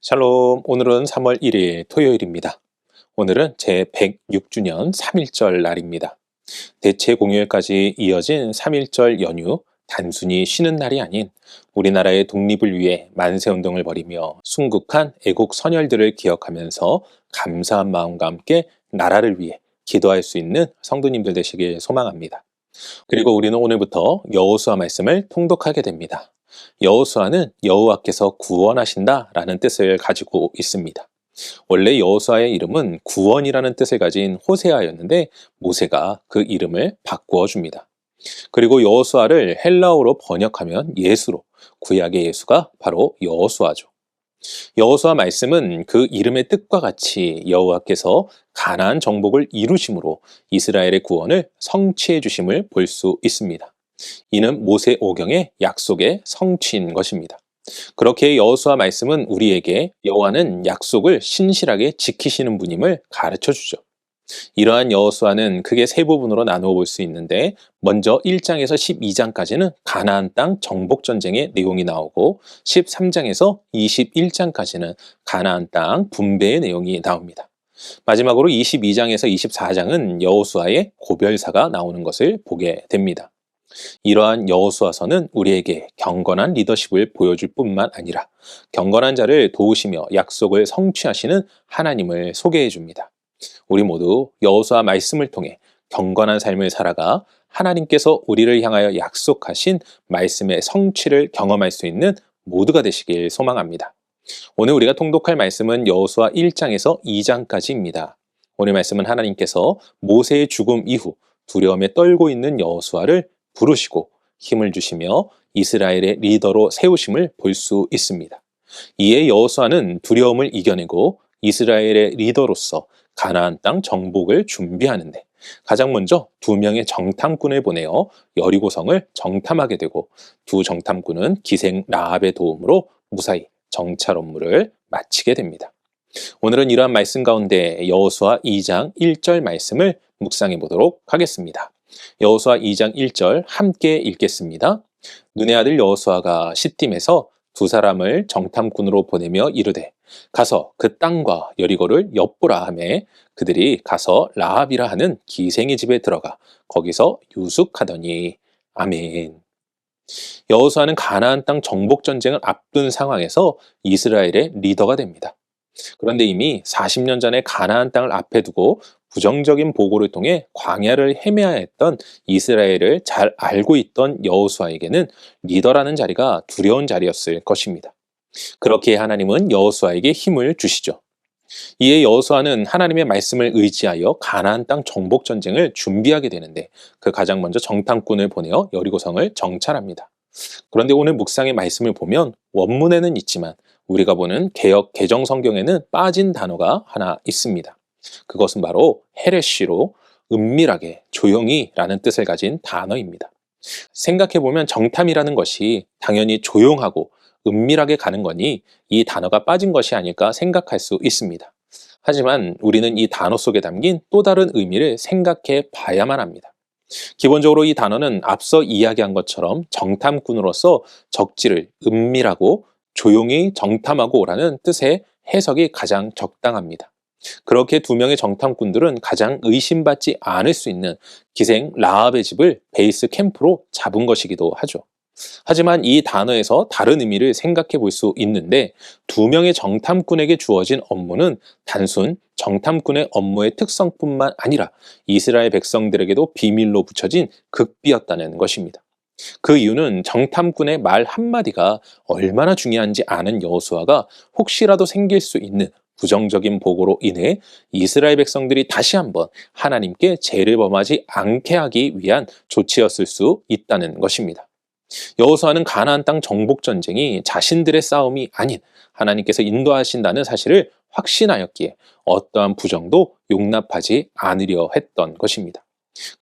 샬롬, 오늘은 3월 1일 토요일입니다. 오늘은 제106주년 3.1절 날입니다. 대체 공휴일까지 이어진 3.1절 연휴, 단순히 쉬는 날이 아닌 우리나라의 독립을 위해 만세운동을 벌이며 순국한 애국 선열들을 기억하면서 감사한 마음과 함께 나라를 위해 기도할 수 있는 성도님들 되시길 소망합니다. 그리고 우리는 오늘부터 여호수아 말씀을 통독하게 됩니다. 여호수아는 여호와께서 구원하신다라는 뜻을 가지고 있습니다. 원래 여호수아의 이름은 구원이라는 뜻을 가진 호세아였는데 모세가 그 이름을 바꾸어 줍니다. 그리고 여호수아를 헬라어로 번역하면 예수로, 구약의 예수가 바로 여호수아죠. 여호수아 말씀은 그 이름의 뜻과 같이 여호와께서 가나안 정복을 이루심으로 이스라엘의 구원을 성취해 주심을 볼 수 있습니다. 이는 모세 오경의 약속의 성취인 것입니다. 그렇게 여호수아 말씀은 우리에게 여호와는 약속을 신실하게 지키시는 분임을 가르쳐 주죠. 이러한 여호수아는 크게 세 부분으로 나누어 볼 수 있는데, 먼저 1장에서 12장까지는 가나안 땅 정복 전쟁의 내용이 나오고 13장에서 21장까지는 가나안 땅 분배의 내용이 나옵니다. 마지막으로 22장에서 24장은 여호수아의 고별사가 나오는 것을 보게 됩니다. 이러한 여호수아서는 우리에게 경건한 리더십을 보여줄 뿐만 아니라 경건한 자를 도우시며 약속을 성취하시는 하나님을 소개해 줍니다. 우리 모두 여호수아 말씀을 통해 경건한 삶을 살아가 하나님께서 우리를 향하여 약속하신 말씀의 성취를 경험할 수 있는 모두가 되시길 소망합니다. 오늘 우리가 통독할 말씀은 여호수아 1장에서 2장까지입니다. 오늘 말씀은 하나님께서 모세의 죽음 이후 두려움에 떨고 있는 여호수아를 부르시고 힘을 주시며 이스라엘의 리더로 세우심을 볼 수 있습니다. 이에 여호수아는 두려움을 이겨내고 이스라엘의 리더로서 가나안 땅 정복을 준비하는데 가장 먼저 2명의 정탐꾼을 보내어 여리고성을 정탐하게 되고, 두 정탐꾼은 기생 라합의 도움으로 무사히 정찰 업무를 마치게 됩니다. 오늘은 이러한 말씀 가운데 여호수아 2장 1절 말씀을 묵상해 보도록 하겠습니다. 여호수아 2장 1절 함께 읽겠습니다. 눈의 아들 여호수아가 시팀에서 두 사람을 정탐꾼으로 보내며 이르되 가서 그 땅과 여리고를 엿보라 하매 그들이 가서 라합이라 하는 기생의 집에 들어가 거기서 유숙하더니. 아멘. 여호수아는 가나안 땅 정복 전쟁을 앞둔 상황에서 이스라엘의 리더가 됩니다. 그런데 이미 40년 전에 가나안 땅을 앞에 두고 부정적인 보고를 통해 광야를 헤매야 했던 이스라엘을 잘 알고 있던 여호수아에게는 리더라는 자리가 두려운 자리였을 것입니다. 그렇게 하나님은 여호수아에게 힘을 주시죠. 이에 여호수아는 하나님의 말씀을 의지하여 가나안 땅 정복 전쟁을 준비하게 되는데, 그 가장 먼저 정탐꾼을 보내어 여리고성을 정찰합니다. 그런데 오늘 묵상의 말씀을 보면 원문에는 있지만 우리가 보는 개역 개정 성경에는 빠진 단어가 하나 있습니다. 그것은 바로 헤레시로 은밀하게, 조용히 라는 뜻을 가진 단어입니다. 생각해보면 정탐이라는 것이 당연히 조용하고 은밀하게 가는 거니 이 단어가 빠진 것이 아닐까 생각할 수 있습니다. 하지만 우리는 이 단어 속에 담긴 또 다른 의미를 생각해 봐야만 합니다. 기본적으로 이 단어는 앞서 이야기한 것처럼 정탐꾼으로서 적지를 은밀하고 조용히 정탐하고 오라는 뜻의 해석이 가장 적당합니다. 그렇게 2명의 정탐꾼들은 가장 의심받지 않을 수 있는 기생 라합의 집을 베이스 캠프로 잡은 것이기도 하죠. 하지만 이 단어에서 다른 의미를 생각해 볼 수 있는데, 2명의 정탐꾼에게 주어진 업무는 단순 정탐꾼의 업무의 특성뿐만 아니라 이스라엘 백성들에게도 비밀로 붙여진 극비였다는 것입니다. 그 이유는 정탐꾼의 말 한마디가 얼마나 중요한지 아는 여호수아가 혹시라도 생길 수 있는 부정적인 보고로 인해 이스라엘 백성들이 다시 한번 하나님께 죄를 범하지 않게 하기 위한 조치였을 수 있다는 것입니다. 여호수아는 가나안 땅 정복 전쟁이 자신들의 싸움이 아닌 하나님께서 인도하신다는 사실을 확신하였기에 어떠한 부정도 용납하지 않으려 했던 것입니다.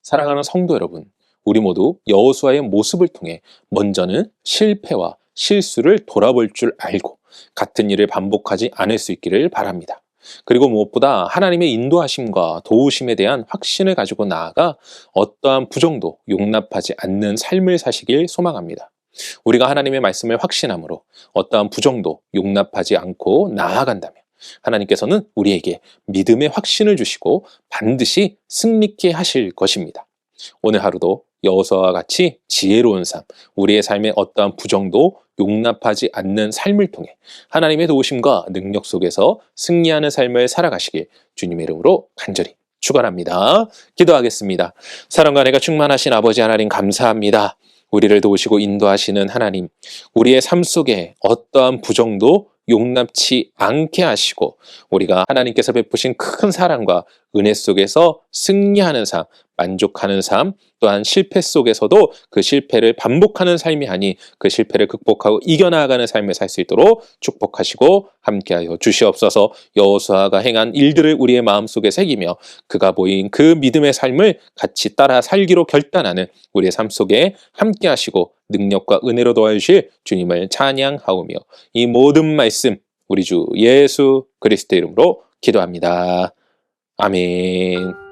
사랑하는 성도 여러분, 우리 모두 여호수아의 모습을 통해 먼저는 실패와 실수를 돌아볼 줄 알고 같은 일을 반복하지 않을 수 있기를 바랍니다. 그리고 무엇보다 하나님의 인도하심과 도우심에 대한 확신을 가지고 나아가 어떠한 부정도 용납하지 않는 삶을 사시길 소망합니다. 우리가 하나님의 말씀을 확신함으로 어떠한 부정도 용납하지 않고 나아간다면 하나님께서는 우리에게 믿음의 확신을 주시고 반드시 승리케 하실 것입니다. 오늘 하루도 여호수아와 같이 지혜로운 삶, 우리의 삶의 어떠한 부정도 용납하지 않는 삶을 통해 하나님의 도우심과 능력 속에서 승리하는 삶을 살아가시길 주님의 이름으로 간절히 축원합니다. 기도하겠습니다. 사랑과 은혜가 충만하신 아버지 하나님 감사합니다. 우리를 도우시고 인도하시는 하나님, 우리의 삶 속에 어떠한 부정도 용납치 않게 하시고 우리가 하나님께서 베푸신 큰 사랑과 은혜 속에서 승리하는 삶, 만족하는 삶, 또한 실패 속에서도 그 실패를 반복하는 삶이 아닌 그 실패를 극복하고 이겨나가는 삶을 살 수 있도록 축복하시고 함께하여 주시옵소서. 여호수아가 행한 일들을 우리의 마음속에 새기며 그가 보인 그 믿음의 삶을 같이 따라 살기로 결단하는 우리의 삶 속에 함께하시고 능력과 은혜로 도와주실 주님을 찬양하오며 이 모든 말씀 우리 주 예수 그리스도 이름으로 기도합니다. 아멘.